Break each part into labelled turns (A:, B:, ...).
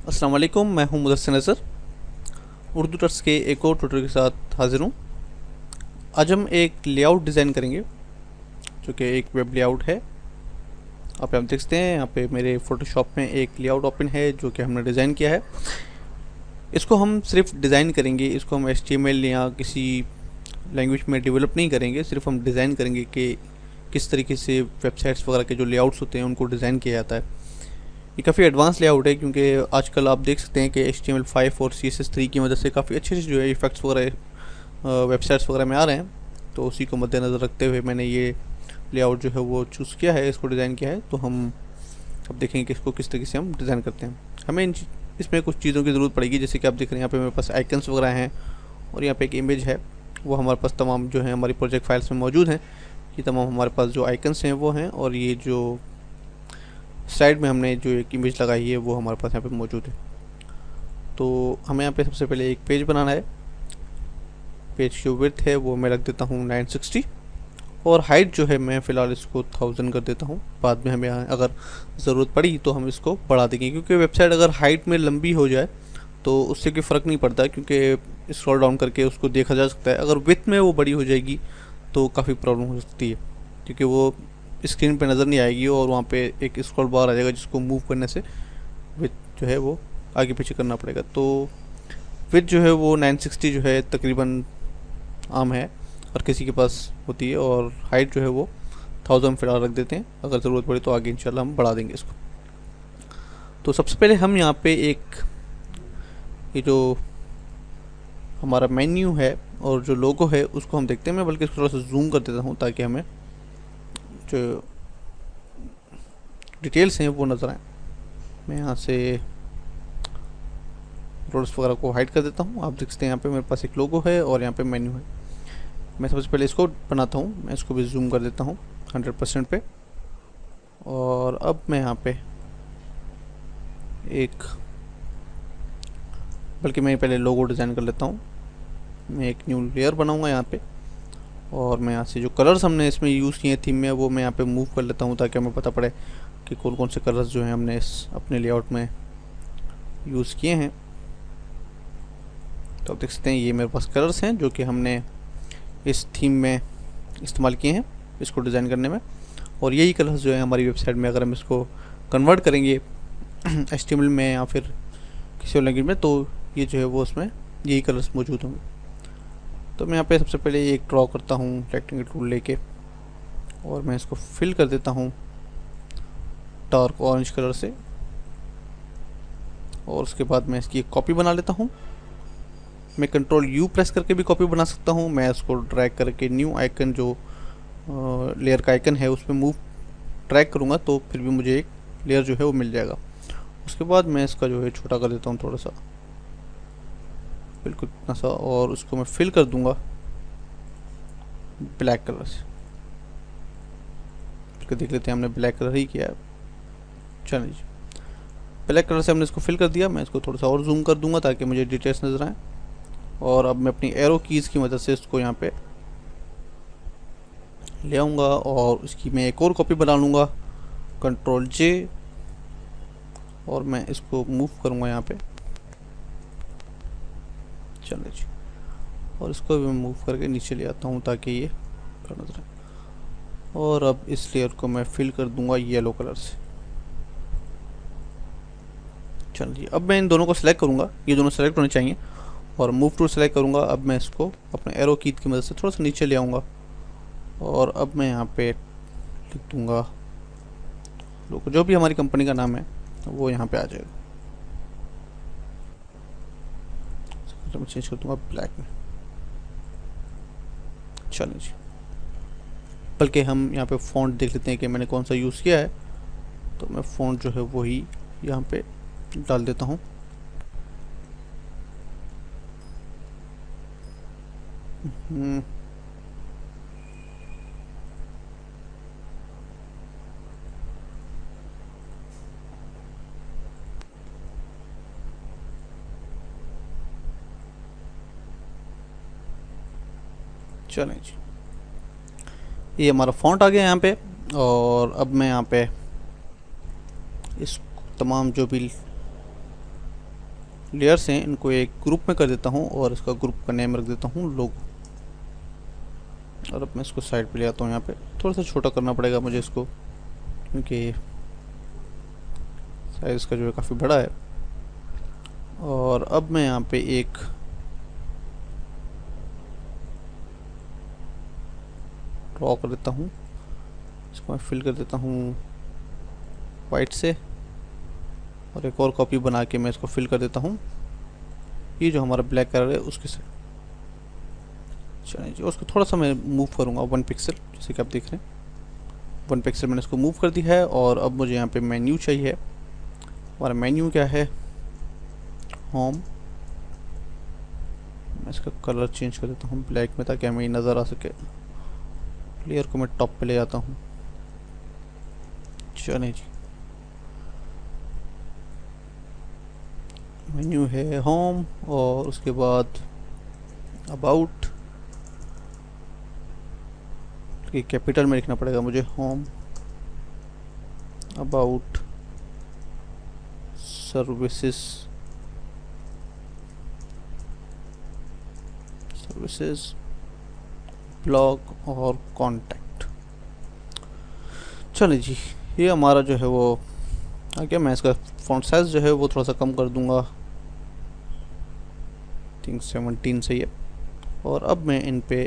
A: अस्सलाम वालेकुम, मैं हूं मुदस्सिर नज़र। उर्दू टर्स के एक और ट्यूटोरियल के साथ हाजिर हूं। आज हम एक लेआउट डिज़ाइन करेंगे जो कि एक वेब लेआउट है। आप यहाँ देख सकते हैं, यहाँ पे मेरे फ़ोटोशॉप में एक लेआउट ओपन है जो कि हमने डिज़ाइन किया है। इसको हम सिर्फ डिज़ाइन करेंगे, इसको हम HTML या किसी लैंग्वेज में डेवलप नहीं करेंगे, सिर्फ हम डिज़ाइन करेंगे कि किस तरीके से वेबसाइट्स वगैरह के जो लेआउट्स होते हैं उनको डिज़ाइन किया जाता है। ये काफ़ी एडवांस लेआउट है क्योंकि आजकल आप देख सकते हैं कि HTML5 और CSS3 की मदद से काफ़ी अच्छे से जो है इफेक्ट्स वगैरह वेबसाइट्स वगैरह में आ रहे हैं। तो उसी को मद्देनज़र रखते हुए मैंने ये लेआउट जो है वो चूज़ किया है, इसको डिज़ाइन किया है। तो हम अब देखेंगे कि इसको किस तरीके से हम डिज़ाइन करते हैं। हमें इसमें कुछ चीज़ों की ज़रूरत पड़ेगी, जैसे कि आप देख रहे हैं यहाँ पे मेरे पास आइकन्स वगैरह हैं और यहाँ पे एक इमेज है। वो हमारे पास तमाम जो है हमारी प्रोजेक्ट फाइल्स में मौजूद हैं। ये तमाम हमारे पास जो आइकन्स हैं वो हैं, और ये जो साइड में हमने जो एक इमेज लगाई है वो हमारे पास यहाँ पे मौजूद है। तो हमें यहाँ पे सबसे पहले एक पेज बनाना है। पेज की विड्थ है वो मैं रख देता हूँ 960, और हाइट जो है मैं फ़िलहाल इसको 1000 कर देता हूँ। बाद में हमें अगर ज़रूरत पड़ी तो हम इसको बढ़ा देंगे, क्योंकि वेबसाइट अगर हाइट में लंबी हो जाए तो उससे कोई फ़र्क नहीं पड़ता, क्योंकि स्क्रॉल डाउन करके उसको देखा जा सकता है। अगर विड्थ में वो बड़ी हो जाएगी तो काफ़ी प्रॉब्लम हो सकती है, क्योंकि वो स्क्रीन पे नज़र नहीं आएगी और वहाँ पे एक स्क्रॉल बार आ जाएगा जिसको मूव करने से विड्थ जो है वो आगे पीछे करना पड़ेगा। तो विड्थ जो है वो 960 जो है तकरीबन आम है, हर किसी के पास होती है। और हाइट जो है वो 1000 फिलहाल रख देते हैं, अगर ज़रूरत पड़े तो आगे इंशाल्लाह हम बढ़ा देंगे इसको। तो सबसे पहले हम यहाँ पे एक ये जो हमारा मेन्यू है और जो लोगो है उसको हम देखते हैं। मैं बल्कि इसको थोड़ा सा जूम कर देता हूँ ताकि हमें जो डिटेल्स हैं वो नज़र आए। मैं यहाँ से रोड्स वगैरह को हाइड कर देता हूँ। आप देख सकते हैं यहाँ पे मेरे पास एक लोगो है और यहाँ पे मेन्यू है। मैं सबसे पहले इसको बनाता हूँ, मैं इसको भी जूम कर देता हूँ 100% पे। और अब मैं यहाँ पे एक, बल्कि मैं पहले लोगो डिज़ाइन कर लेता हूँ। मैं एक न्यू लेयर बनाऊँगा यहाँ पे, और मैं यहाँ से जो कलर्स हमने इसमें यूज़ किए हैं थीम में वो मैं यहाँ पे मूव कर लेता हूँ ताकि हमें पता पड़े कि कौन कौन से कलर्स जो हैं हमने इस अपने लेआउट में यूज़ किए हैं। तो आप देख सकते हैं ये मेरे पास कलर्स हैं जो कि हमने इस थीम में इस्तेमाल किए हैं इसको डिज़ाइन करने में। और यही कलर्स जो है हमारी वेबसाइट में अगर हम इसको कन्वर्ट करेंगे HTML में या फिर किसी और लैंग्वेज में, तो ये जो है वो उसमें यही कलर्स मौजूद होंगे। तो मैं यहाँ पे सबसे पहले एक ड्रॉ करता हूँ रेक्टेंगल टूल लेके, और मैं इसको फिल कर देता हूँ डार्क ऑरेंज कलर से। और उसके बाद मैं इसकी एक कॉपी बना लेता हूँ। मैं Ctrl+U प्रेस करके भी कॉपी बना सकता हूँ। मैं इसको ड्रैग करके न्यू आइकन जो लेयर का आइकन है उसमें मूव ड्रैग करूँगा तो फिर भी मुझे एक लेयर जो है वो मिल जाएगा। उसके बाद मैं इसका जो है छोटा कर देता हूँ थोड़ा सा, बिल्कुल इतना सा, और उसको मैं फिल कर दूँगा ब्लैक कलर से। फिर देख लेते हैं, हमने ब्लैक कलर ही किया है। चलिए जी, ब्लैक कलर से हमने इसको फिल कर दिया। मैं इसको थोड़ा सा और जूम कर दूँगा ताकि मुझे डिटेल्स नज़र आए। और अब मैं अपनी एरो कीज़ की मदद से इसको यहाँ पे ले आऊँगा और उसकी मैं एक और कॉपी बना लूँगा Ctrl+J, और मैं इसको मूव करूँगा यहाँ पे। चलिए जी, और इसको भी मैं मूव करके नीचे ले आता हूँ ताकि ये नजर आए। और अब इस लेयर को मैं फिल कर दूँगा येलो कलर से। चलिए, अब मैं इन दोनों को सिलेक्ट करूँगा, ये दोनों सेलेक्ट होने चाहिए, और मूव टूल सेलेक्ट करूँगा। अब मैं इसको अपने एरो की मदद से थोड़ा सा नीचे ले आऊँगा, और अब मैं यहाँ पे लिख दूँगा लोगो, जो भी हमारी कंपनी का नाम है वो यहाँ पे आ जाएगा। तो मैं चेंज कर दूँगा ब्लैक में। चलिए जी, बल्कि हम यहाँ पे फ़ॉन्ट देख लेते हैं कि मैंने कौन सा यूज़ किया है। तो मैं फ़ॉन्ट जो है वही यहाँ पे डाल देता हूँ। चलें जी, ये हमारा फ़ॉन्ट आ गया यहाँ पे। और अब मैं यहाँ पे इस तमाम जो भी लेयर्स हैं इनको एक ग्रुप में कर देता हूँ और इसका ग्रुप का नेम रख देता हूँ लोगो। और अब मैं इसको साइड पे ले आता हूँ। यहाँ पे थोड़ा सा छोटा करना पड़ेगा मुझे इसको, क्योंकि साइज इसका जो है काफ़ी बड़ा है। और अब मैं यहाँ पे एक ड्रॉ कर देता हूँ, इसको मैं फिल कर देता हूँ वाइट से, और एक और कॉपी बना के मैं इसको फिल कर देता हूँ ये जो हमारा ब्लैक कलर है उसके साथ। चलिए जी, उसको थोड़ा सा मैं मूव करूँगा 1 पिक्सल, जैसे कि आप देख रहे हैं 1 पिक्सल मैंने इसको मूव कर दिया है। और अब मुझे यहाँ पे मेन्यू चाहिए। हमारा मेन्यू क्या है, होम। मैं इसका कलर चेंज कर देता हूँ ब्लैक में, ताकि हमें नज़र आ सके। लेयर को मैं टॉप पे ले जाता हूँ। चलिए जी, मेन्यू है होम, और उसके बाद अबाउट, कि कैपिटल में लिखना पड़ेगा मुझे, होम अबाउट सर्विसेज, ब्लॉग और कॉन्टैक्ट। चलिए जी, ये हमारा जो है वो आ गया। मैं इसका फॉन्ट साइज जो है वो थोड़ा सा कम कर दूंगा, थिंक 17 सही है। और अब मैं इन पे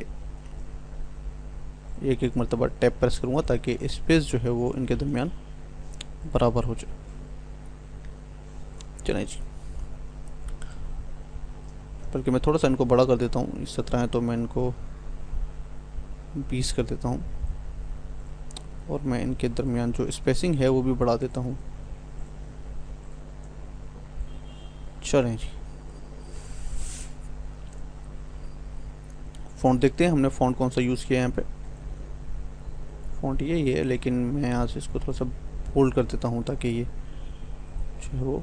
A: एक एक मरतबा टैप प्रेस करूँगा ताकि स्पेस जो है वो इनके दरमियान बराबर हो जाए। चलिए जी, बल्कि मैं थोड़ा सा इनको बड़ा कर देता हूँ। इस 17 है तो मैं इनको 20 कर देता हूँ, और मैं इनके दरमियान जो स्पेसिंग है वो भी बढ़ा देता हूँ। चलें जी, फ़ॉन्ट देखते हैं हमने फ़ॉन्ट कौन सा यूज़ किया है। यहाँ पे फ़ॉन्ट यही है, लेकिन मैं यहाँ से इसको थोड़ा सा बोल्ड कर देता हूँ ताकि ये जो है वो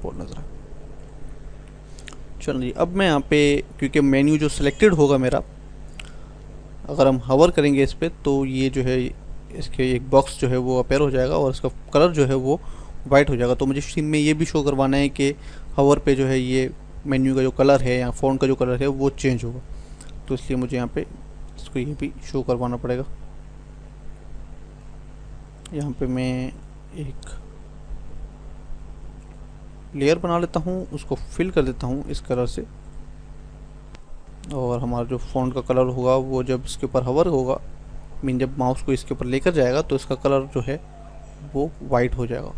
A: बोल्ड नजर आए। चलिए, अब मैं यहाँ पे, क्योंकि मेन्यू जो सिलेक्टेड होगा मेरा, अगर हम हवर करेंगे इस पर तो ये जो है इसके एक बॉक्स जो है वो अपेयर हो जाएगा और इसका कलर जो है वो वाइट हो जाएगा। तो मुझे स्ट्रीम में ये भी शो करवाना है कि हवर पे जो है ये मेन्यू का जो कलर है या फ़ॉन्ट का जो कलर है वो चेंज होगा। तो इसलिए मुझे यहाँ पे इसको ये भी शो करवाना पड़ेगा। यहाँ पे मैं एक लेयर बना लेता हूँ, उसको फिल कर देता हूँ इस कलर से, और हमारा जो फ़ॉन्ट का कलर होगा वो जब इसके ऊपर हवर होगा, मीन जब माउस को इसके ऊपर लेकर जाएगा तो इसका कलर जो है वो वाइट हो जाएगा,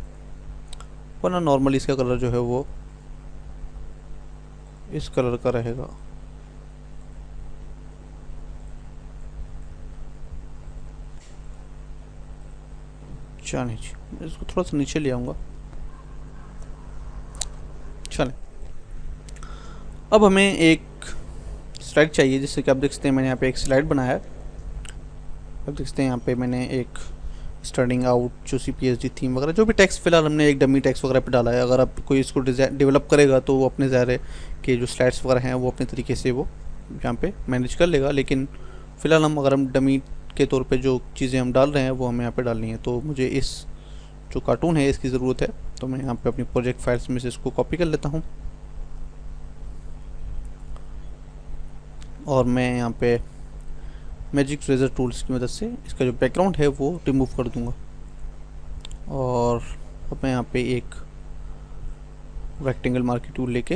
A: वरना नॉर्मली इसका कलर जो है वो इस कलर का रहेगा। चलिए जी, मैं इसको थोड़ा सा नीचे ले आऊँगा। चलें, अब हमें एक स्लाइड चाहिए, जिससे कि आप देख सकते हैं मैंने यहाँ पे एक स्लाइड बनाया है। आप देख सकते हैं यहाँ पे मैंने एक स्टार्टिंग आउट जो CPSD थीम वगैरह जो भी टेक्स्ट, फिलहाल हमने एक डमी टेक्स्ट वगैरह पे डाला है। अगर आप कोई इसको डेवलप करेगा तो वो अपने ज़ाहिर के जो स्लाइड्स वगैरह हैं वो अपने तरीके से वो यहाँ पे मैनेज कर लेगा, लेकिन फ़िलहाल अगर हम डमी के तौर पे जो चीज़ें हम डाल रहे हैं वो हमें यहाँ पे डालनी है। तो मुझे इस जो कार्टून है इसकी ज़रूरत है, तो मैं यहाँ पे अपनी प्रोजेक्ट फाइल्स में से इसको कॉपी कर लेता हूँ, और मैं यहाँ पे मैजिक ट्रेजर टूल्स की मदद से इसका जो बैकग्राउंड है वो रिमूव कर दूँगा। और अब मैं यहाँ पे एक रेक्टेंगल मार्की टूल लेके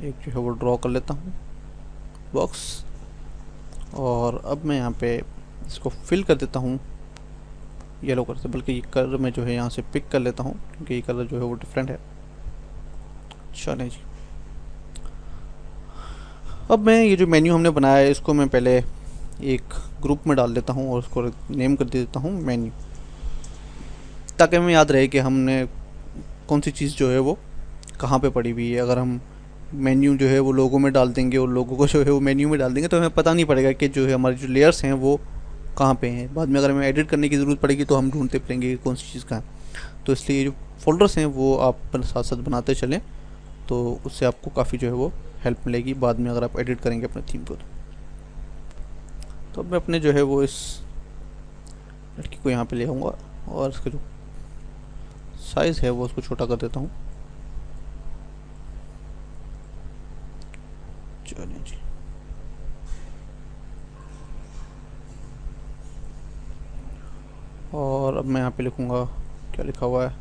A: एक जो है वो ड्रॉ कर लेता हूँ बॉक्स, और अब मैं यहाँ पे इसको फिल कर देता हूँ येलो कलर से, बल्कि ये कलर मैं जो है यहाँ से पिक कर लेता हूँ क्योंकि ये कलर जो है वो डिफरेंट है। चलें जी, अब मैं ये जो मेन्यू हमने बनाया है इसको मैं पहले एक ग्रुप में डाल देता हूँ और उसको नेम कर देता हूँ मेन्यू, ताकि हमें याद रहे कि हमने कौन सी चीज़ जो है वो कहाँ पे पड़ी हुई है। अगर हम मेन्यू जो है वो लोगो में डाल देंगे और लोगो को जो है वो मेन्यू में डाल देंगे तो हमें पता नहीं पड़ेगा कि जो है हमारे जो लेयर्स हैं वो कहाँ पे हैं। बाद में अगर हमें एडिट करने की ज़रूरत पड़ेगी तो हम ढूंढते फिरेंगे कि कौन सी चीज़ कहाँ है। तो इसलिए जो फोल्डर्स हैं वो आप साथ साथ बनाते चलें, तो उससे आपको काफ़ी जो है वो हेल्प मिलेगी बाद में अगर आप एडिट करेंगे अपने थीम को। तो अब मैं अपने जो है वो इस लड़की को यहाँ पे ले आऊँगा और इसका जो साइज़ है वो उसको छोटा कर देता हूँ। चलिए जी, और अब मैं यहाँ पे लिखूँगा, क्या लिखा हुआ है,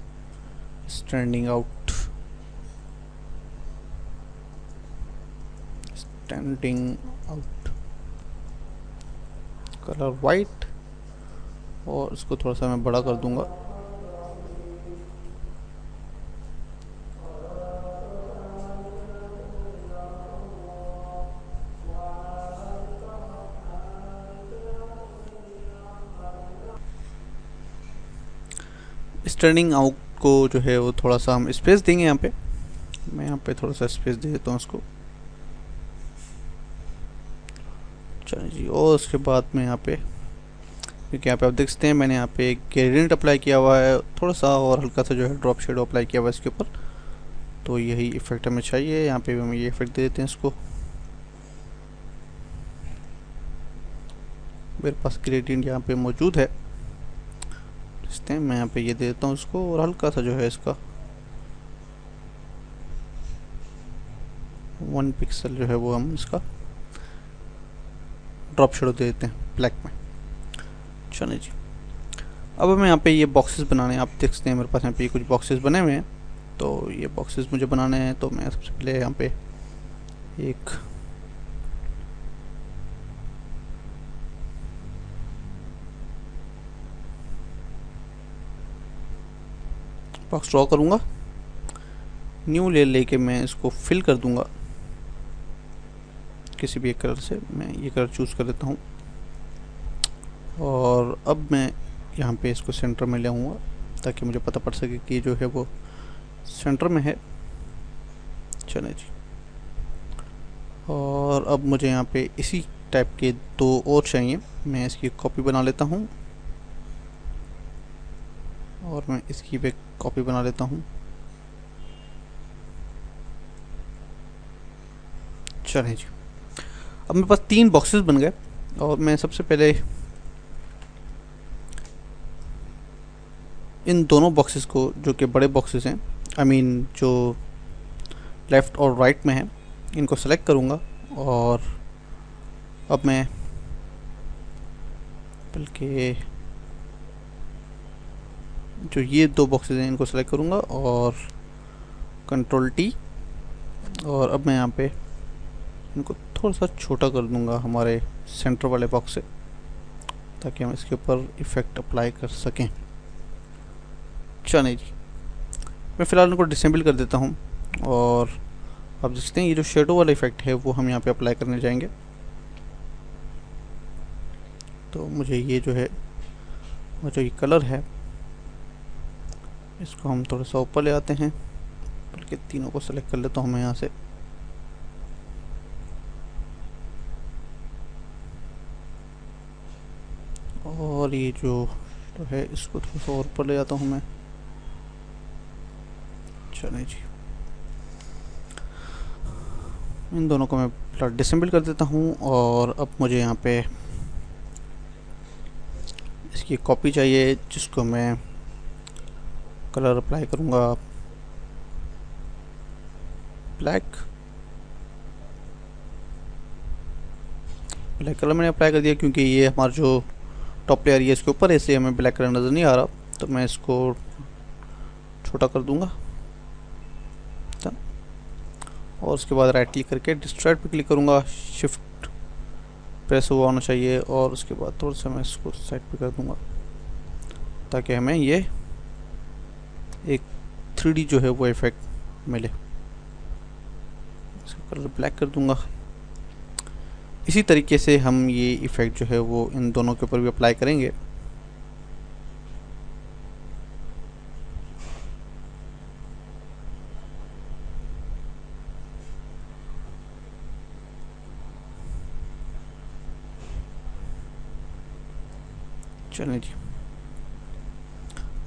A: standing out, standing out, colour white, और इसको थोड़ा सा मैं बड़ा कर दूंगा। स्टैंडिंग आउट को जो है वो थोड़ा सा हम स्पेस देंगे यहाँ पे। मैं यहाँ पे थोड़ा सा स्पेस दे देता हूँ उसको। चलिए जी, और उसके बाद में यहाँ पे, क्योंकि यहाँ पे आप देख सकते हैं मैंने यहाँ पे एक ग्रेडियंट अप्लाई किया हुआ है, थोड़ा सा और हल्का सा जो है ड्रॉप शेडो अप्लाई किया हुआ है इसके ऊपर, तो यही इफेक्ट हमें चाहिए। यहाँ पे भी हम ये इफेक्ट दे देते हैं इसको। मेरे पास ग्रेडियंट यहाँ पे मौजूद है, देखते हैं, मैं यहाँ पे ये दे देता हूँ इसको, और हल्का सा जो है इसका 1 पिक्सल जो है वो हम इसका ड्रॉप शेडो दे देते हैं ब्लैक में। चलिए जी, अब हमें यहाँ पे ये बॉक्सेस बनाने हैं। आप देख सकते हैं मेरे पास यहाँ पे कुछ बॉक्सेस बने हुए हैं, तो ये बॉक्सेस मुझे बनाने हैं। तो मैं सबसे पहले यहाँ पे एक बॉक्स ड्रॉ करूँगा, न्यू लेयर लेके मैं इसको फिल कर दूँगा किसी भी एक कलर से। मैं ये कलर चूज़ कर देता हूँ, और अब मैं यहाँ पे इसको सेंटर में ले आऊँगा ताकि मुझे पता पड़ सके कि जो है वो सेंटर में है। चलिए जी, और अब मुझे यहाँ पे इसी टाइप के 2 और चाहिए। मैं इसकी कॉपी बना लेता हूँ, और मैं इसकी भी कॉपी बना लेता हूँ। चलिए जी, अब मेरे पास 3 बॉक्सेस बन गए, और मैं सबसे पहले इन दोनों बॉक्सेस को, जो कि बड़े बॉक्सेस हैं, आई मीन जो लेफ़्ट और राइट में हैं, इनको सेलेक्ट करूँगा। और अब मैं बल्कि जो ये 2 बॉक्सेस हैं इनको सेलेक्ट करूँगा, और कंट्रोल टी, और अब मैं यहाँ पे इनको थोड़ा सा छोटा कर दूँगा हमारे सेंटर वाले बॉक्स से, ताकि हम इसके ऊपर इफ़ेक्ट अप्लाई कर सकें। चलिए जी, मैं फ़िलहाल इनको डिसेंबल कर देता हूँ, और आप देखते हैं ये जो शेडो वाला इफ़ेक्ट है वो हम यहाँ पे अप्लाई करने जाएंगे। तो मुझे ये जो है वो जो ये कलर है इसको हम थोड़ा सा ऊपर ले आते हैं, बल्कि तीनों को सेलेक्ट कर लेता हूँ मैं यहाँ से। और ये जो है इसको थोड़ा सा और ऊपर ले जाता हूँ मैं। चलिए जी, इन दोनों को मैं डिसेंबल कर देता हूँ, और अब मुझे यहाँ पे इसकी कॉपी चाहिए, जिसको मैं कलर अप्लाई करूँगा ब्लैक कलर मैंने अप्लाई कर दिया, क्योंकि ये हमारा जो टॉप लेयर है इसके ऊपर है, इसलिए हमें ब्लैक कलर नज़र नहीं आ रहा। तो मैं इसको छोटा कर दूँगा, और उसके बाद राइट क्लिक करके डिस्ट्रैक्ट पे क्लिक करूँगा, शिफ्ट प्रेस हुआ होना चाहिए, और उसके बाद थोड़ा सा मैं इसको साइड पे कर दूँगा, ताकि हमें ये एक 3D जो है वो इफ़ेक्ट मिले। इसका कलर ब्लैक कर दूँगा। इसी तरीके से हम ये इफ़ेक्ट जो है वो इन दोनों के ऊपर भी अप्लाई करेंगे। चलिए जी,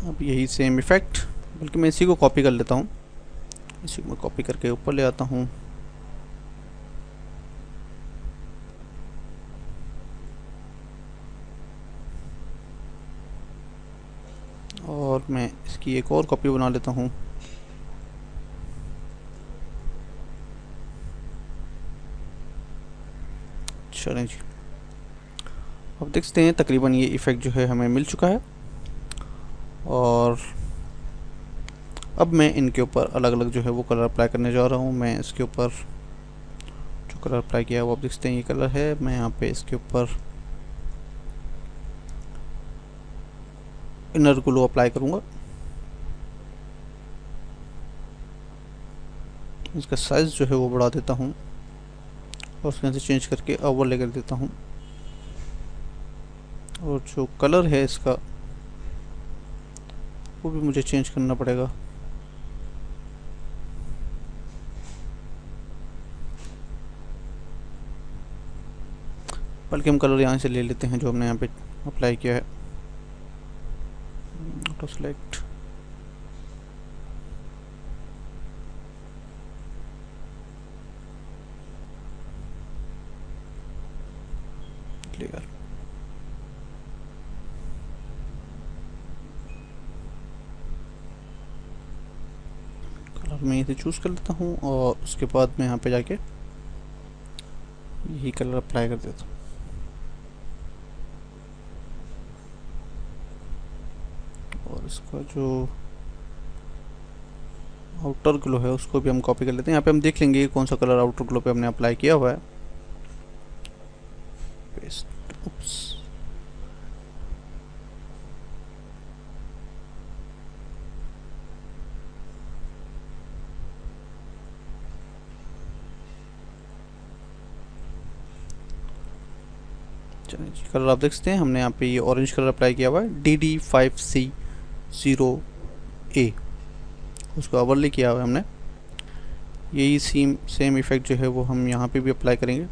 A: अब यही सेम इफ़ेक्ट, बल्कि मैं इसी को कॉपी कर लेता हूँ, इसी को मैं कॉपी करके ऊपर ले आता हूँ, और मैं इसकी एक और कॉपी बना लेता हूँ। चलें जी, अब देखते हैं तकरीबन ये इफ़ेक्ट जो है हमें मिल चुका है। और अब मैं इनके ऊपर अलग अलग जो है वो कलर अप्लाई करने जा रहा हूँ। मैं इसके ऊपर जो कलर अप्लाई किया है वो आप देखते हैं ये कलर है। मैं यहाँ पे इसके ऊपर इनर ग्लो अप्लाई करूँगा। इसका साइज़ जो है वो बढ़ा देता हूँ और उसके से चेंज करके ओवरले कर देता हूँ। और जो कलर है इसका वो भी मुझे चेंज करना पड़ेगा। बल्कि हम कलर यहाँ से ले लेते हैं जो हमने यहाँ पे अप्लाई किया है। Auto select, clear. कलर मैं इसे चूज़ कर लेता हूँ और उसके बाद मैं यहाँ पे जाके यही कलर अप्लाई कर देता हूँ। और इसका जो आउटर ग्लो है उसको भी हम कॉपी कर लेते हैं। यहाँ पे हम देख लेंगे कौन सा कलर आउटर ग्लो पे हमने अप्लाई किया हुआ है। पेस्ट, उप्स, चलिए जी, कलर आप देख सकते हैं हमने यहाँ पे ये ऑरेंज कलर अप्लाई किया हुआ है DD5C0A, उसको ओवरले किया हुआ है हमने। यही सेम इफेक्ट जो है वो हम यहाँ पे भी अप्लाई करेंगे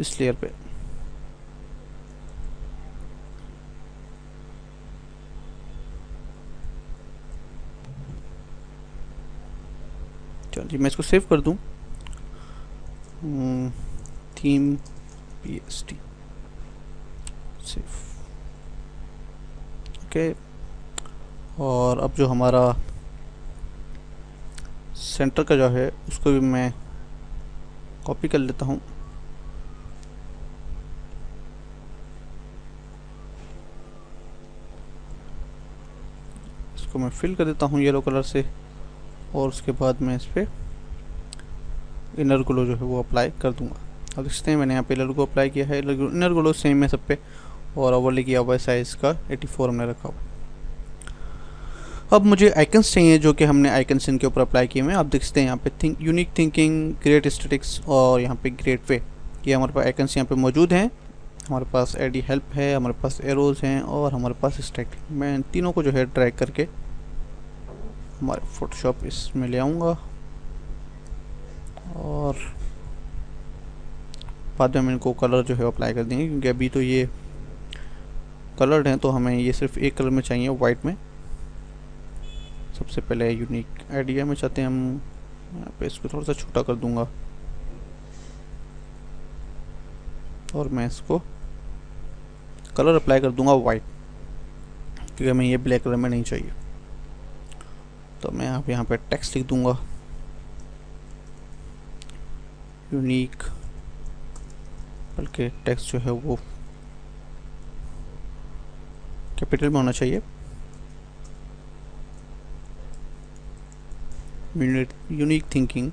A: इस लेयर पे। चलिए मैं इसको सेव कर दूँ। Theme PST save, okay. और अब जो हमारा सेंटर का जो है उसको भी मैं कॉपी कर लेता हूँ। इसको मैं फिल कर देता हूँ येलो कलर से और उसके बाद मैं इस पर इनर ग्लो जो है वो अप्लाई कर दूंगा। अब देखते हैं मैंने यहाँ पे इनर ग्लो अप्लाई किया है। इनर ग्लो सेम है सब पे और ओवरले किया हुआ है, साइज़ का 84 हमने रखा हुआ। अब मुझे आइकन्स चाहिए जो कि हमने आइकन्स इनके ऊपर अप्लाई किए हुए हैं। आप देख सकते हैं यहाँ पे यूनिक थिंकिंग, ग्रेट एस्थेटिक्स और यहाँ पे ग्रेट वे, ये हमारे पास आइकन्स यहाँ पे मौजूद हैं। हमारे पास एडी हेल्प है, हमारे पास एरोज़ हैं और हमारे पास स्टैक। मैं इन तीनों को जो है ड्रैग करके हमारे फोटोशॉप इसमें ले आऊँगा और बाद में हम इनको कलर जो है अप्लाई कर देंगे, क्योंकि अभी तो ये कलर्ड हैं तो हमें ये सिर्फ एक कलर में चाहिए, वाइट में। सबसे पहले यूनिक आइडिया में चाहते हैं हम, यहाँ पे इसको थोड़ा सा छोटा कर दूंगा और मैं इसको कलर अप्लाई कर दूंगा वाइट, क्योंकि हमें ये ब्लैक कलर में नहीं चाहिए। तो मैं यहाँ पे टेक्स्ट लिख दूंगा यूनिक, बल्कि टेक्स्ट जो है वो कैपिटल में होना चाहिए। यूनिक थिंकिंग,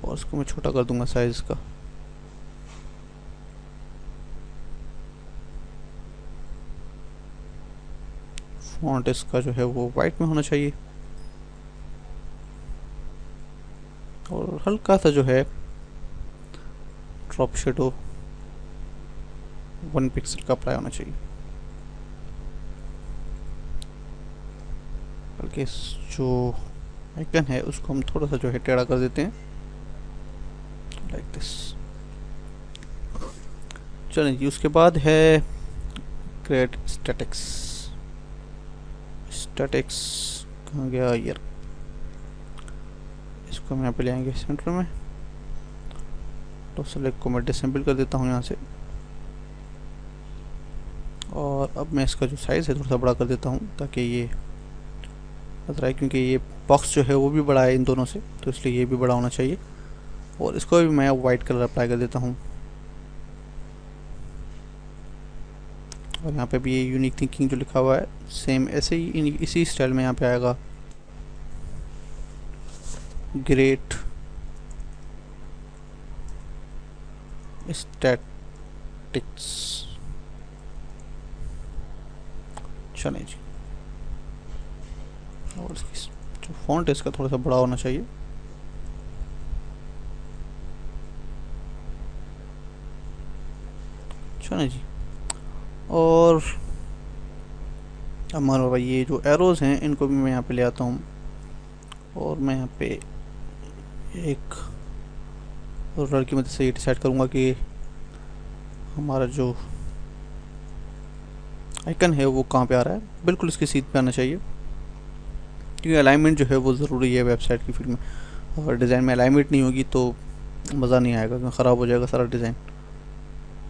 A: और उसको मैं छोटा कर दूंगा साइज का। फॉन्ट इसका जो है वो वाइट में होना चाहिए और हल्का सा जो है ड्रॉप शेडो 1 पिक्सल का अप्लाई होना चाहिए। बल्कि जो आइकन है उसको हम थोड़ा सा जो है टेढ़ा कर देते हैं, लाइक दिस। चलें जी, उसके बाद है क्रिएट स्टैटिक्स। स्टैटिक्स कहाँ गया यार, इसको हम यहाँ पे ले आएंगे सेंटर में। तो सेलेक्ट को मैं डिसेंबल कर देता हूँ यहाँ से और अब मैं इसका जो साइज़ है थोड़ा सा बड़ा कर देता हूँ ताकि ये नजर आए, क्योंकि ये बॉक्स जो है वो भी बड़ा है इन दोनों से, तो इसलिए ये भी बड़ा होना चाहिए। और इसको भी मैं वाइट कलर अप्लाई कर देता हूँ। और यहाँ पे भी ये यूनिक थिंकिंग जो लिखा हुआ है सेम ऐसे ही इसी स्टाइल में यहाँ पे आएगा, ग्रेट स्टैटिक्स। चले जी। और इसकी जो फॉन्ट है इसका थोड़ा सा बड़ा होना चाहिए। चले जी। और हमारा भाई ये जो एरोज़ हैं इनको भी मैं यहाँ पे ले आता हूँ, और मैं यहाँ पे एक रोलर की मदद से ये डिसाइड करूँगा कि हमारा जो आइकन है वो कहाँ पे आ रहा है। बिल्कुल इसकी सीध पे आना चाहिए, क्योंकि अलाइनमेंट जो है वो ज़रूरी है वेबसाइट की फील्ड में। अगर डिज़ाइन में अलाइनमेंट नहीं होगी तो मज़ा नहीं आएगा, ख़राब हो जाएगा सारा डिज़ाइन।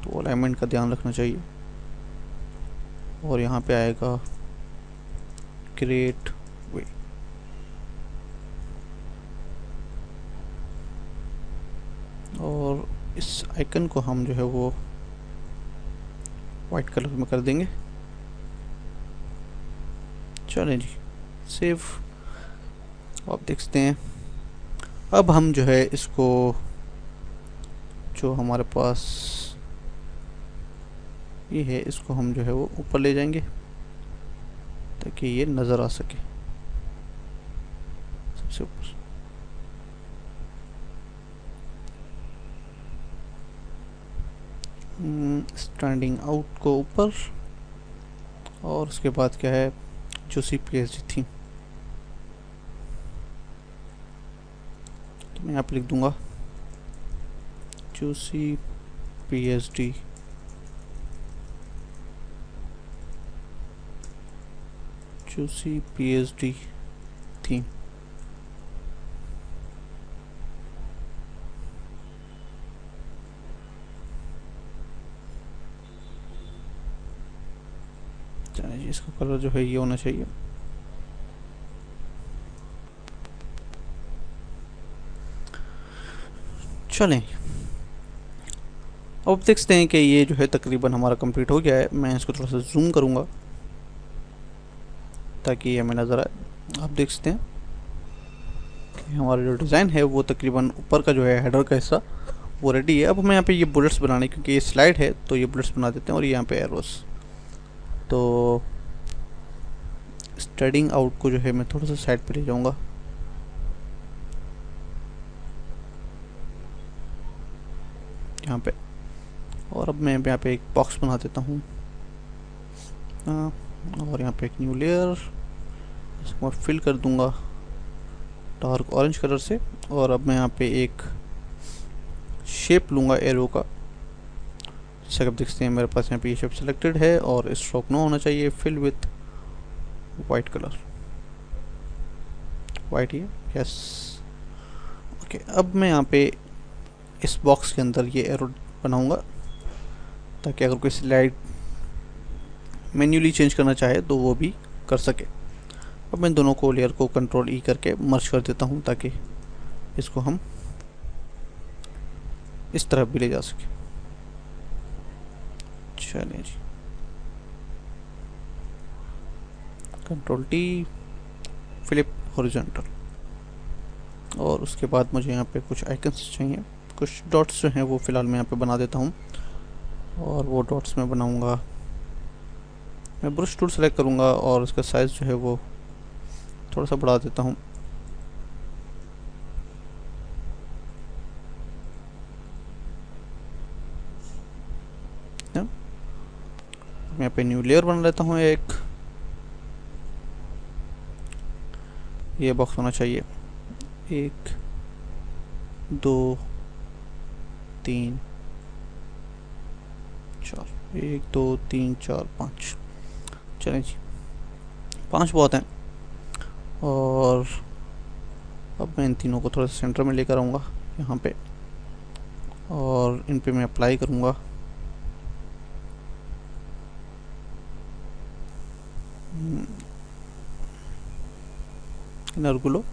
A: तो अलाइनमेंट का ध्यान रखना चाहिए। और यहाँ पे आएगा क्रिएट वे। और इस आइकन को हम जो है वो वाइट कलर में कर देंगे। चलें जी, सेव। आप देख सकते हैं अब हम जो है इसको, जो हमारे पास ये है, इसको हम जो है वो ऊपर ले जाएंगे ताकि ये नज़र आ सके सबसे ऊपर। स्टैंडिंग आउट को ऊपर, और उसके बाद क्या है, जो CPSD थी तो मैं यहाँ पे लिख दूंगा जो CPSD थी। चलिए, इसका कलर जो है ये होना चाहिए। चलें, अब देखते हैं कि ये जो है तकरीबन हमारा कंप्लीट हो गया है। मैं इसको थोड़ा सा जूम करूँगा ताकि ये हमें नज़र आए। आप देख सकते हैं कि हमारा जो डिज़ाइन है वो तकरीबन ऊपर का जो है हेडर का हिस्सा वो रेडी है। अब हमें यहाँ पे ये बुलेट्स बनाने, क्योंकि ये स्लाइड है तो ये बुलेट्स बना देते हैं। और यहाँ पे एरोस, तो स्टैंडिंग आउट को जो है मैं थोड़ा सा साइड पे ले जाऊँगा। यहाँ पे, और अब मैं यहाँ पे एक बॉक्स बना देता हूँ। और यहाँ पे एक न्यू लेयर, इसको मैं फिल कर दूंगा डार्क ऑरेंज कलर से। और अब मैं यहाँ पे एक शेप लूँगा एरो का, जैसे आप देख सकते हैं मेरे पास यहाँ पे ये शेप सिलेक्टेड है। और स्ट्रोक नो होना चाहिए, fill with white colour, white ही है, यस ओके। अब मैं यहाँ पे इस बॉक्स के अंदर ये एरो बनाऊंगा ताकि अगर कोई स्लाइड मैन्युअली चेंज करना चाहे तो वो भी कर सके। अब मैं दोनों को लेयर को कंट्रोल ई करके मर्ज कर देता हूँ ताकि इसको हम इस तरफ भी ले जा सके। चलिए जी, कंट्रोल टी, फ्लिप हॉरिजॉन्टल। और उसके बाद मुझे यहाँ पे कुछ आइकन्स चाहिए, कुछ डॉट्स जो हैं वो फ़िलहाल मैं यहाँ पे बना देता हूँ। और वो डॉट्स मैं बनाऊँगा, मैं ब्रश टूल सेलेक्ट करूँगा और उसका साइज़ जो है वो थोड़ा सा बढ़ा देता हूँ। मैं यहाँ पे न्यू लेयर बना लेता हूँ एक। ये बॉक्स होना चाहिए 1 2 3 4, 1 2 3 4 5। चलें जी, 5 बहुत हैं। और अब मैं इन तीनों को थोड़ा सा सेंटर में लेकर आऊँगा यहाँ पे, और इन पे मैं अप्लाई करूँगा इनर ग्लो,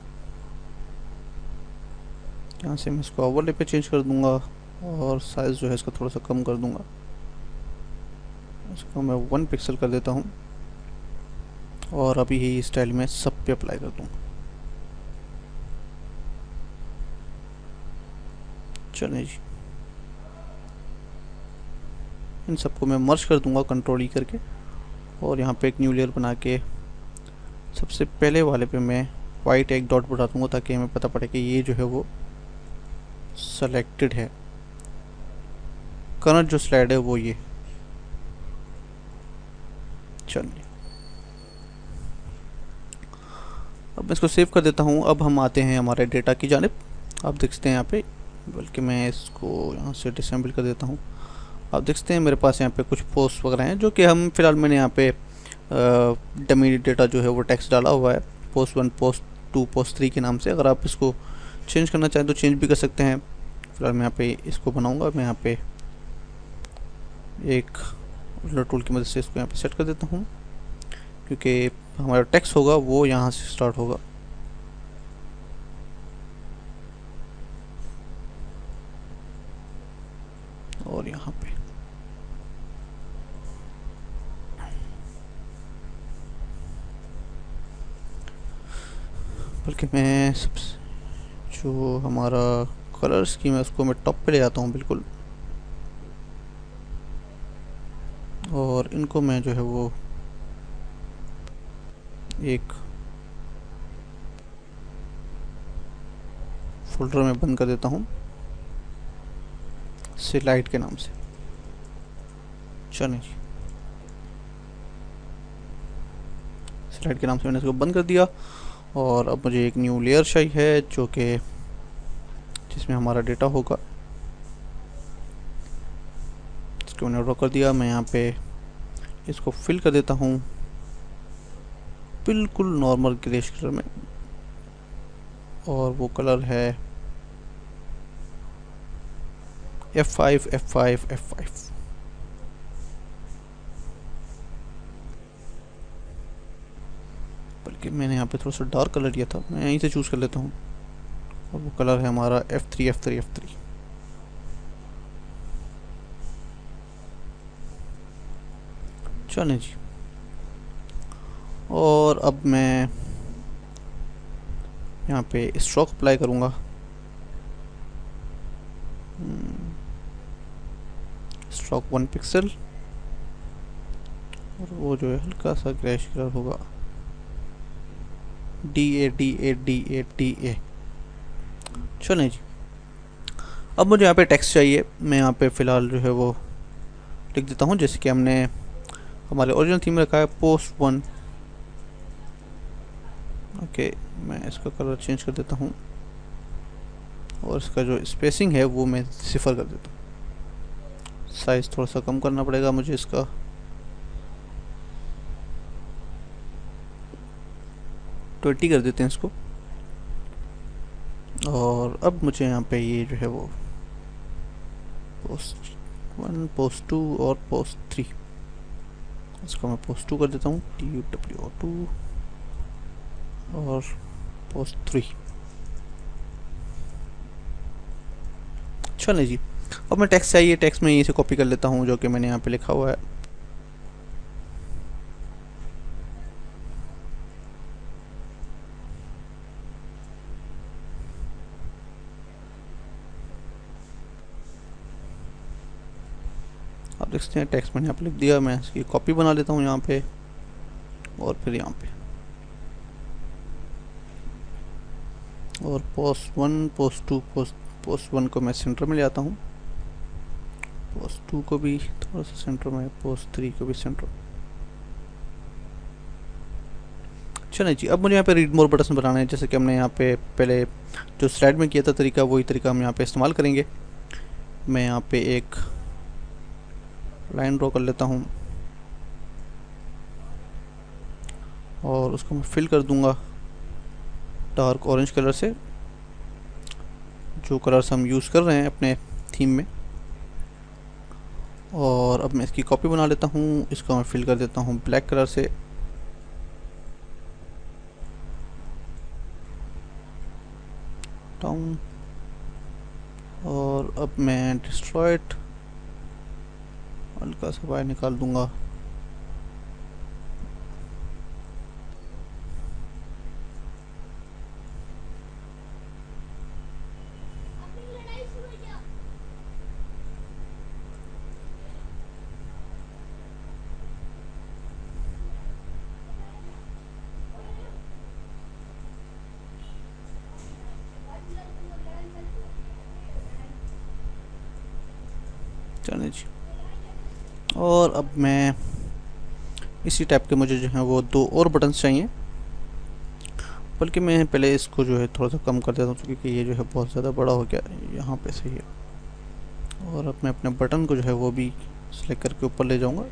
A: यहाँ से मैं इसको ओवरले पे चेंज कर दूंगा और साइज़ जो है इसका थोड़ा सा कम कर दूंगा, इसको मैं 1 पिक्सल कर देता हूँ और अभी यही स्टाइल में सब पे अप्लाई कर दूंगा। चलिए जी, इन सबको मैं मर्ज कर दूंगा कंट्रोल ई करके और यहाँ पे एक न्यू लेयर बना के सबसे पहले वाले पे मैं वाइट एक डॉट बढ़ा दूंगा ताकि हमें पता पड़े कि ये जो है वो सेलेक्टेड है। करंट जो स्लाइड है वो ये। चलिए अब मैं इसको सेव कर देता हूँ। अब हम आते हैं हमारे डेटा की जानिब। आप देख सकते हैं यहाँ पे, बल्कि मैं इसको यहाँ से डिसेंबल कर देता हूँ। आप देख सकते हैं मेरे पास यहाँ पे कुछ पोस्ट वगैरह हैं जो कि हम फिलहाल मैंने यहाँ पे डमी डेटा जो है वो टेक्स्ट डाला हुआ है पोस्ट 1 पोस्ट 2 पोस्ट 3 के नाम से। अगर आप इसको चेंज करना चाहें तो चेंज भी कर सकते हैं। फिलहाल मैं यहाँ पे इसको बनाऊंगा, मैं यहाँ पे एक टूल की मदद से इसको यहाँ पे सेट कर देता हूँ क्योंकि हमारा टेक्स्ट होगा वो यहाँ से स्टार्ट होगा। और यहाँ पे बल्कि मैं सबसे जो हमारा कलर स्कीम है उसको मैं टॉप पे ले जाता हूँ बिल्कुल, और इनको मैं जो है वो एक फोल्डर में बंद कर देता हूँ स्लाइड के नाम से। चलिए जी, स्लाइड के नाम से मैंने इसको बंद कर दिया और अब मुझे एक न्यू लेयर चाहिए है जो कि जिसमें हमारा डेटा होगा। इसको मैंने ड्रॉ कर दिया। मैं यहाँ पे इसको फिल कर देता हूँ बिल्कुल नॉर्मल ग्रेश कलर में, और वो कलर है F5 F5 F5। बल्कि मैंने यहाँ पे थोड़ा सा डार्क कलर लिया था, मैं यहीं से चूज़ कर लेता हूँ, और वो कलर है हमारा F3 F3 F3। चलिए जी, और अब मैं यहाँ पे स्ट्रोक अप्लाई करूँगा। स्ट्रोक 1 पिक्सल, और वो जो है हल्का सा ग्रेश कलर होगा, DA DA DA DA। चलें जी, अब मुझे यहाँ पे टेक्स्ट चाहिए। मैं यहाँ पे फ़िलहाल जो है वो लिख देता हूँ जैसे कि हमने हमारे ओरिजिनल थीम में रखा है पोस्ट 1। ओके, मैं इसका कलर चेंज कर देता हूँ और इसका जो स्पेसिंग है वो मैं 0 कर देता हूँ। साइज़ थोड़ा सा कम करना पड़ेगा मुझे इसका, तो 20 कर देते हैं इसको। और अब मुझे यहाँ पे ये जो है वो पोस्ट 1 पोस्ट 2 और पोस्ट 3, इसको मैं पोस्ट 2 कर देता हूँ TUWO2 और पोस्ट 3। चलें जी, अब मैं टेक्स्ट चाहिए, टेक्स्ट में यहीं से कॉपी कर लेता हूँ जो कि मैंने यहाँ पे लिखा हुआ है। आप देख सकते हैं टेक्स्ट मैंने यहाँ पे लिख दिया। मैं इसकी कॉपी बना लेता हूँ यहाँ पे और फिर यहाँ पे, और पोस्ट 1 पोस्ट 2 पोस्ट 1 को मैं सेंटर में ले आता हूँ, पोस्ट 2 को भी थोड़ा सा सेंटर में, पोस्ट 3 को भी सेंटर। चलिए जी, अब मुझे यहाँ पे रीड मोर बटन बनाना है जैसे कि हमने यहाँ पे पहले जो स्लाइड में किया था तरीका, वही तरीका हम यहाँ पे इस्तेमाल करेंगे। मैं यहाँ पे एक लाइन ड्रॉ कर लेता हूँ और उसको मैं फिल कर दूंगा डार्क ऑरेंज कलर से, जो कलर्स हम यूज़ कर रहे हैं अपने थीम में। और अब मैं इसकी कॉपी बना लेता हूँ, इसका मैं फिल कर देता हूँ ब्लैक कलर से, डाउन, और अब मैं डिस्ट्रॉयड हल्का सा बाहर निकाल दूंगा। चलिए जी, और अब मैं इसी टाइप के मुझे जो है वो 2 और बटन्स चाहिए, बल्कि मैं पहले इसको जो है थोड़ा सा कम कर देता हूँ क्योंकि ये जो है बहुत ज़्यादा बड़ा हो गया, यहाँ पे सही है। और अब मैं अपने बटन को जो है वो भी सिलेक्ट करके ऊपर ले जाऊँगा।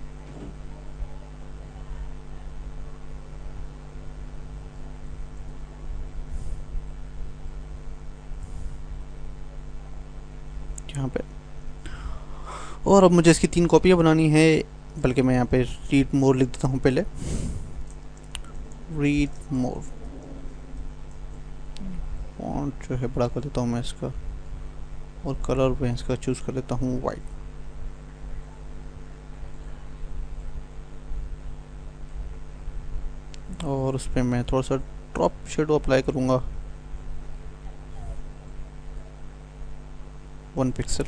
A: यहाँ पे, और अब मुझे इसकी 3 कॉपियाँ बनानी है, बल्कि मैं यहाँ पे रीड मोर लिख देता हूँ पहले, रीड मोर। फॉन्ट जो है बड़ा कर देता हूँ मैं इसका, और कलर मैं इसका चूज़ कर लेता हूँ वाइट। और उस पर मैं थोड़ा सा ड्रॉप शेडो अप्लाई करूँगा 1 पिक्सल।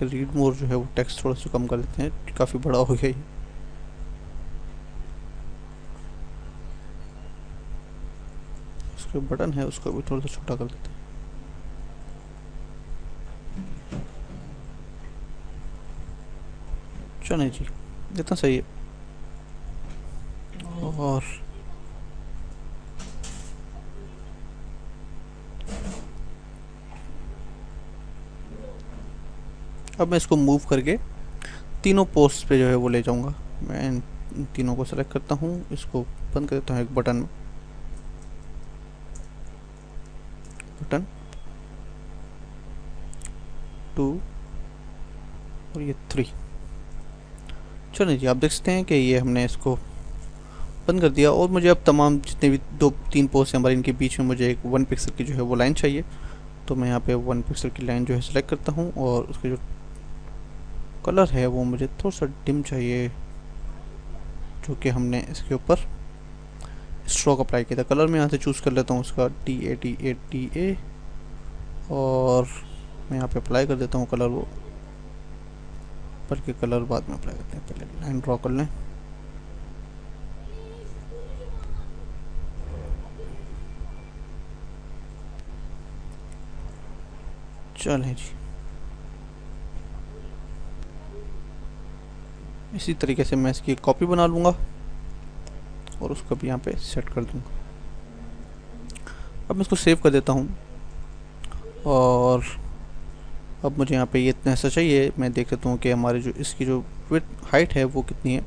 A: रीड मोर जो है वो टेक्स्ट थोड़ा सा कम कर देते हैं, काफ़ी बड़ा हो गया ये। उसके बटन है उसको भी थोड़ा सा छोटा कर देते हैं। चलिए जी, इतना सही है। और अब मैं इसको मूव करके तीनों पोस्ट पे जो है वो ले जाऊंगा। मैं इन तीनों को सेलेक्ट करता हूँ, इसको बंद कर देता हूँ एक बटन में, बटन 2 और ये 3। चलिए जी, आप देख सकते हैं कि ये हमने इसको बंद कर दिया। और मुझे अब तमाम जितने भी 2-3 पोस्ट हैं हमारे, इनके बीच में मुझे एक 1 पिक्सल की जो है वो लाइन चाहिए। तो मैं यहाँ पे 1 पिक्सल की लाइन जो है सेलेक्ट करता हूँ, और उसके जो कलर है वो मुझे थोड़ा सा डिम चाहिए, जो कि हमने इसके ऊपर स्ट्रोक अप्लाई किया था। कलर मैं यहाँ से चूज़ कर लेता हूँ उसका DA और मैं यहाँ पे अप्लाई कर देता हूँ कलर वो, बल्कि कलर बाद में अप्लाई करते हैं, पहले लाइन ड्रॉ कर लें। चलें जी, इसी तरीके से मैं इसकी कॉपी बना लूँगा और उसको भी यहाँ पे सेट कर दूँगा। अब मैं इसको सेव कर देता हूँ, और अब मुझे यहाँ पे ये इतना ऐसा चाहिए। मैं देख लेता हूँ कि हमारे जो इसकी जो विड्थ हाइट है वो कितनी है,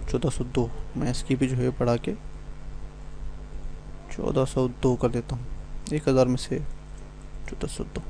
A: 1402। मैं इसकी भी जो है बढ़ा के 1402 कर देता हूँ, 1000 में से 1402।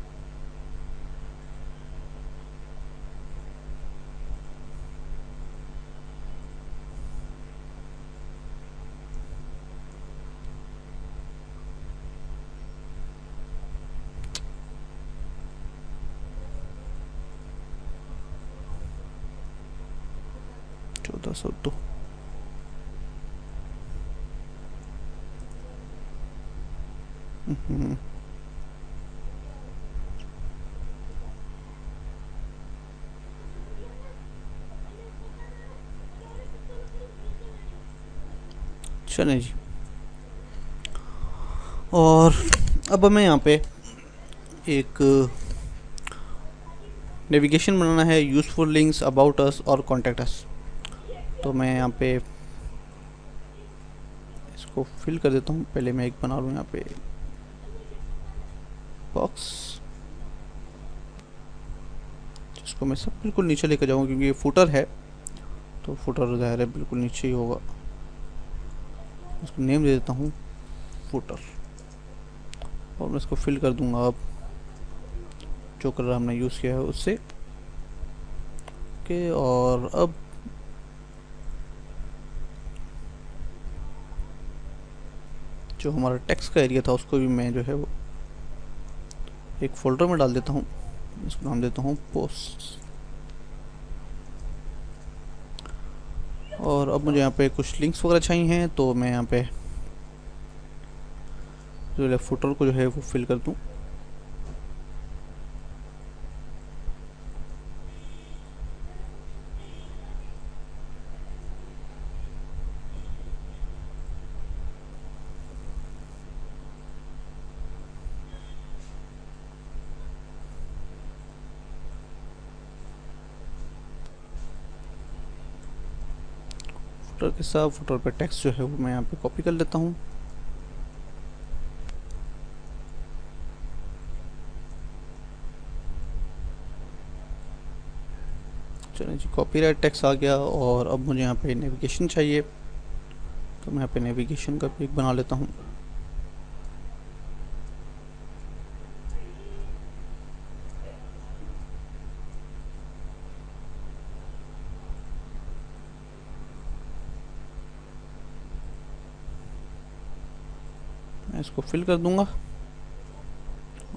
A: चलें जी, और अब हमें यहाँ पे एक नेविगेशन बनाना है, यूज़फुल लिंक्स, अबाउट अस और कॉन्टैक्ट अस। तो मैं यहाँ पे इसको फिल कर देता हूँ। पहले मैं एक बना लूँ यहाँ पे बॉक्स, जिसको मैं सब बिल्कुल नीचे लेकर जाऊँगा, क्योंकि ये फुटर है तो फुटर ज़ाहिर है बिल्कुल नीचे ही होगा। इसको नेम दे देता हूँ फुटर, और मैं इसको फिल कर दूंगा अब जो कलर हमने यूज़ किया है उससे। ओके, और अब जो हमारा टेक्स्ट का एरिया था उसको भी मैं जो है वो एक फोल्डर में डाल देता हूँ। इसको नाम देता हूँ पोस्ट। और अब मुझे यहाँ पे कुछ लिंक्स वगैरह चाहिए हैं, तो मैं यहाँ पे जो है फुटर को जो है वो फिल कर दूँ। फुटर के साथ फुटर पे टेक्स्ट जो है वो मैं यहाँ पे कॉपी कर लेता हूँ। चलिए जी, कॉपीराइट टेक्स्ट आ गया। और अब मुझे यहाँ पे नेविगेशन चाहिए, तो मैं यहाँ पे नेविगेशन का भी एक बना लेता हूँ। मैं इसको फिल कर दूंगा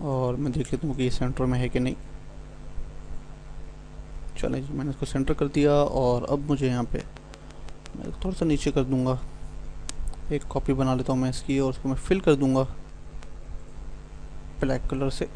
A: और मैं देख लेता हूँ कि ये सेंटर में है कि नहीं। चलें जी, मैंने इसको सेंटर कर दिया। और अब मुझे यहाँ पे मैं थोड़ा सा नीचे कर दूंगा, एक कॉपी बना लेता हूँ मैं इसकी, और उसको मैं फिल कर दूंगा ब्लैक कलर से।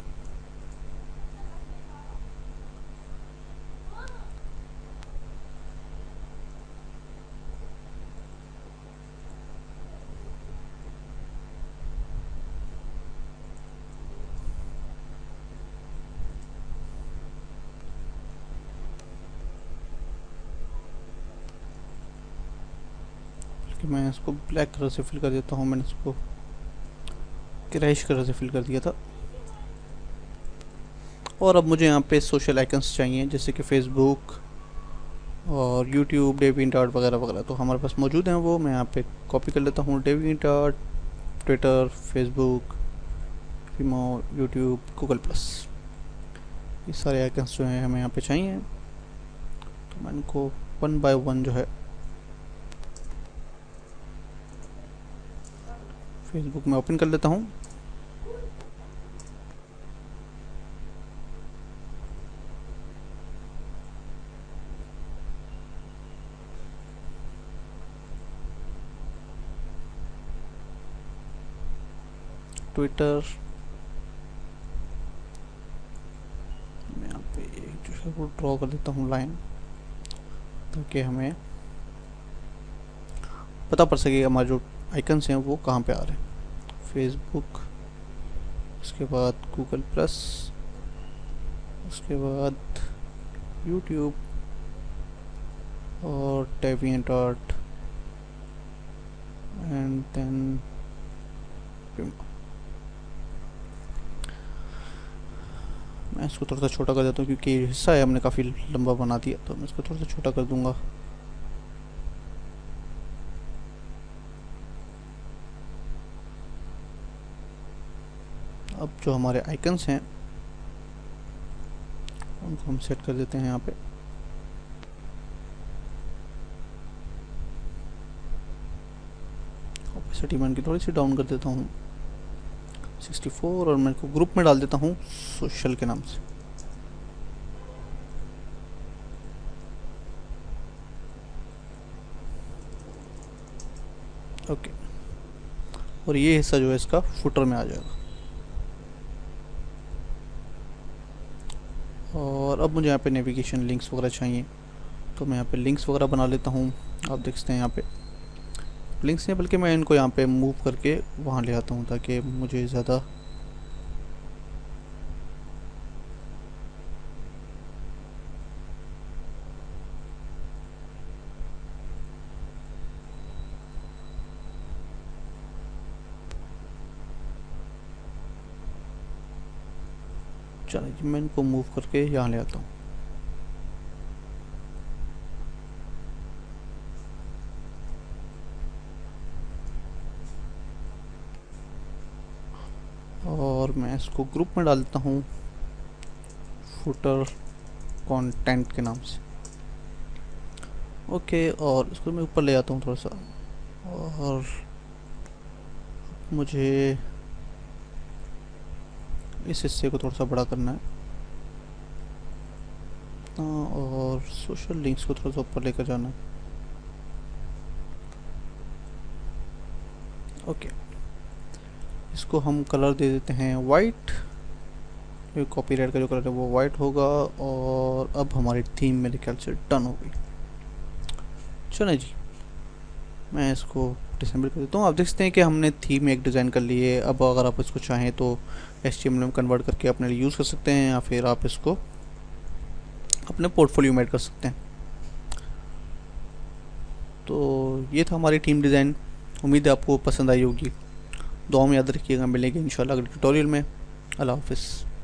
A: कि मैं इसको ब्लैक कलर से फिल कर देता हूँ। मैंने इसको ग्रेइश कलर से फिल कर दिया था। और अब मुझे यहाँ पे सोशल आइकन्स चाहिए, जैसे कि फेसबुक और यूट्यूब, डेविएंट वगैरह वगैरह, तो हमारे पास मौजूद हैं वो। मैं यहाँ पे कॉपी कर लेता हूँ। Deviant, Twitter, Facebook, Vimeo, YouTube, Google plus, ये सारे आइकन्स जो हैं हमें यहाँ पे चाहिए। तो मैं इनको 1 बाय 1 जो है फेसबुक में ओपन कर लेता हूँ। ट्विटर मैं यहाँ पे एक जो है वो ड्रॉ कर देता हूँ लाइन, ताकि हमें पता पड़ सके हमारे जो आइकन्स हैं वो कहाँ पे आ रहे हैं। फेसबुक, उसके बाद गूगल प्लस, उसके बाद यूट्यूब और डेविएंट आर्ट, एंड देन मैं इसको थोड़ा सा छोटा कर देता हूँ, क्योंकि हिस्सा है हमने काफ़ी लंबा बना दिया, तो मैं इसको थोड़ा सा छोटा कर दूंगा। अब जो हमारे आइकन्स हैं उनको हम सेट कर देते हैं यहाँ पे। ऑपेसिटी मैं इनकी थोड़ी सी डाउन कर देता हूँ 64, और मैं इसको ग्रुप में डाल देता हूँ सोशल के नाम से। ओके, और ये हिस्सा जो है इसका फुटर में आ जाएगा। और अब मुझे यहाँ पे नेविगेशन लिंक्स वगैरह चाहिए, तो मैं यहाँ पे लिंक्स वगैरह बना लेता हूँ। आप देख सकते हैं यहाँ पे लिंक्स नहीं, बल्कि मैं इनको यहाँ पे मूव करके वहाँ ले आता हूँ, ताकि मुझे ज़्यादा चलिए जी, मैं इनको मूव करके यहाँ ले आता हूँ। और मैं इसको ग्रुप में डाल देता हूँ फुटर कंटेंट के नाम से। ओके, और इसको मैं ऊपर ले आता हूँ थोड़ा सा, और मुझे इस हिस्से को थोड़ा सा बड़ा करना है और सोशल लिंक्स को थोड़ा सा ऊपर लेकर जाना है। ओके, इसको हम कलर दे देते हैं वाइट। कॉपीराइट का जो कलर है वो वाइट होगा। और अब हमारी थीम मेरे ख्याल से डन हो गई। चलो जी, मैं इसको डिसेंबल कर देता हूँ। आप देख सकते हैं कि हमने थीम एक डिज़ाइन कर ली है। अब अगर आप इसको चाहें तो HTML में कन्वर्ट करके अपने लिए यूज़ कर सकते हैं, या फिर आप इसको अपने पोर्टफोलियो में ऐड कर सकते हैं। तो ये था हमारी थीम डिज़ाइन। उम्मीद है आपको पसंद आई होगी। दुआ में याद रखिएगा, मिलेंगे इंशाल्लाह अगले ट्यूटोरियल में। अल्लाह हाफ़िज़।